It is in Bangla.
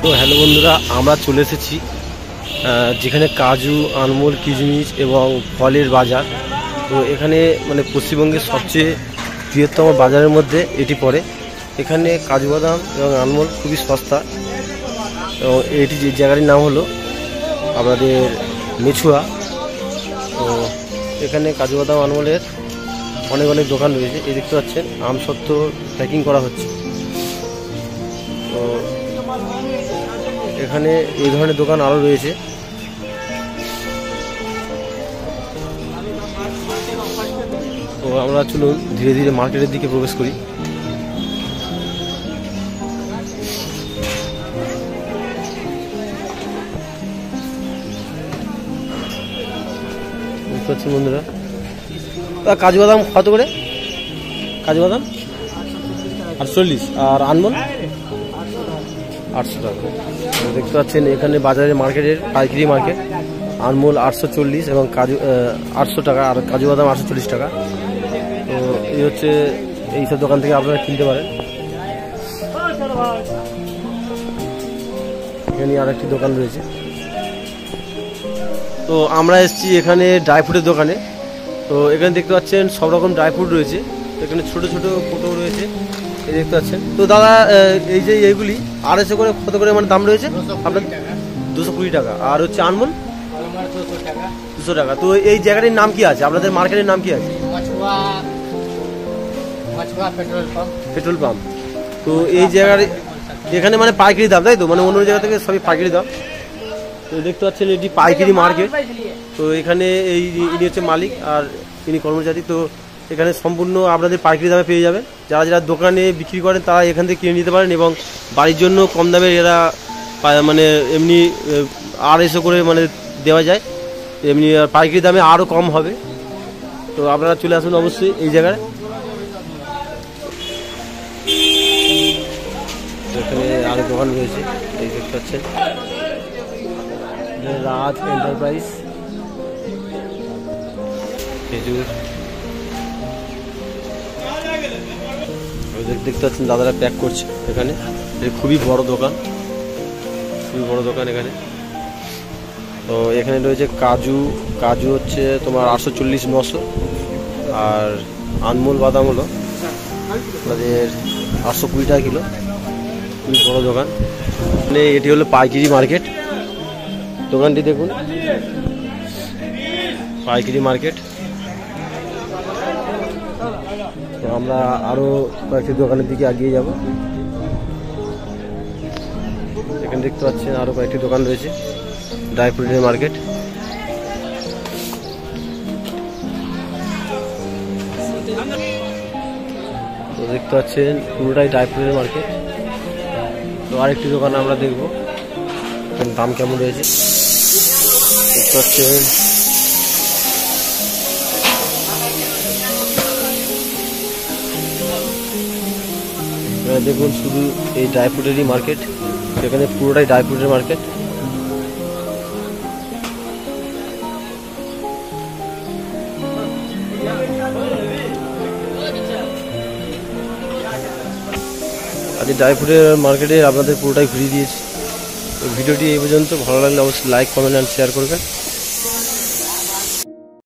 তো হ্যালো বন্ধুরা, আমরা চলে এসেছি যেখানে কাজু, আনমোল, কিশমিশ এবং ফলের বাজার। তো এখানে মানে পশ্চিমবঙ্গের সবচেয়ে বৃহত্তম বাজারের মধ্যে এটি পড়ে। এখানে কাজু বাদাম এবং আনমোল খুবই সস্তা এবং এটি যে জায়গাটির নাম হলো আমাদের মেছুয়া। তো এখানে কাজু বাদাম আনমোলের অনেক অনেক দোকান রয়েছে। এই দেখতে পাচ্ছেন আমসত্ত্ব প্যাকিং করা হচ্ছে। তো এখানে এই ধরনের দোকান আরও রয়েছে। তো আমরা চলুন ধীরে ধীরে মার্কেটের দিকে প্রবেশ করি। বুঝতে পারছেন বন্ধুরা, কাজু বাদাম কত করে? কাজু বাদাম 48 আর আনমোল 800 টাকা। দেখতে পাচ্ছেন এখানে বাজারের মার্কেটের পাইকারি মার্কেট। আনমোল 840 এবং কাজু 800 টাকা আর কাজু বাদাম 840 টাকা। তো এই হচ্ছে এইসব দোকান থেকে আপনারা কিনতে পারেন। এখানে আর একটি দোকান রয়েছে। তো আমরা এসেছি এখানে ড্রাই ফ্রুটের দোকানে। তো এখানে দেখতে পাচ্ছেন সব রকম ড্রাই ফ্রুট রয়েছে। এখানে ছোট ছোট ফটো রয়েছে, এই দেখতে পাচ্ছেন। তো দাদা এই যে এইগুলি 250 করে কত করে মানে দাম রয়েছে আপনার? 220 টাকা। আর হচ্ছে আনমোল 200 টাকা। তো এই জায়গাটির নাম কি আছে আপনাদের মার্কেটের নাম কি আছে? Petrol pump. তো এই জায়গার এখানে মানে পাইকারি দাম, তাই তো? মানে অন্য জায়গা থেকে সবই পাইকারি দাম। তো দেখতে পাচ্ছেন এটি পাইকারি মার্কেট। তো এখানে ইনি হচ্ছে মালিক আর ইনি কর্মচারী। তো এখানে সম্পূর্ণ আপনাদের পাইকারি দামে পেয়ে যাবেন। যারা যারা দোকানে বিক্রি করেন তারা এখান থেকে কিনে নিতে পারেন এবং বাড়ির জন্য কম দামে এরা মানে এমনি 250 করে মানে দেওয়া যায়। এমনি পাইকারি দামে আরও কম হবে। তো আপনারা চলে আসুন অবশ্যই এই জায়গায়। এখানে আরও দোকান রয়েছে, এই দেখতে পাচ্ছেন রাজ এন্টারপ্রাইজ খেজুর। দেখতে পাচ্ছেন দাদারা প্যাক করছে এখানে। খুবই বড় দোকান, খুবই বড় দোকান এখানে। তো এখানে রয়েছে কাজু হচ্ছে তোমার 840 900 আর আনমোল বাদাম হলো আমাদের 820 টাকা কিলো। খুবই বড় দোকান। মানে এটি হলো পাইকারি মার্কেট। দোকানটি দেখুন, পাইকারি মার্কেট। তো আমরা আরো কয়েকটি দোকানের দিকে এগিয়ে যাব। এখানে দেখতে পাচ্ছেন আরো কয়েকটি দোকান রয়েছে, ড্রাই ফ্রুটের মার্কেট। তো দেখতে পাচ্ছেন পুরোটাই ড্রাই ফ্রুটের মার্কেট। তো আরেকটি দোকান আমরা দেখবো দাম কেমন রয়েছে। দেখতে পাচ্ছেন দেখুন শুধু এই ড্রাই ফ্রুটেরই মার্কেট। এখানে পুরোটাই ড্রাই ফ্রুটের মার্কেট। আজ ড্রাই ফ্রুটের মার্কেটে আপনাদের পুরোটাই ঘুরিয়ে দিয়েছি। ভিডিওটি এই পর্যন্ত। ভালো লাগলে অবশ্যই লাইক, কমেন্ট অ্যান্ড শেয়ার করবেন।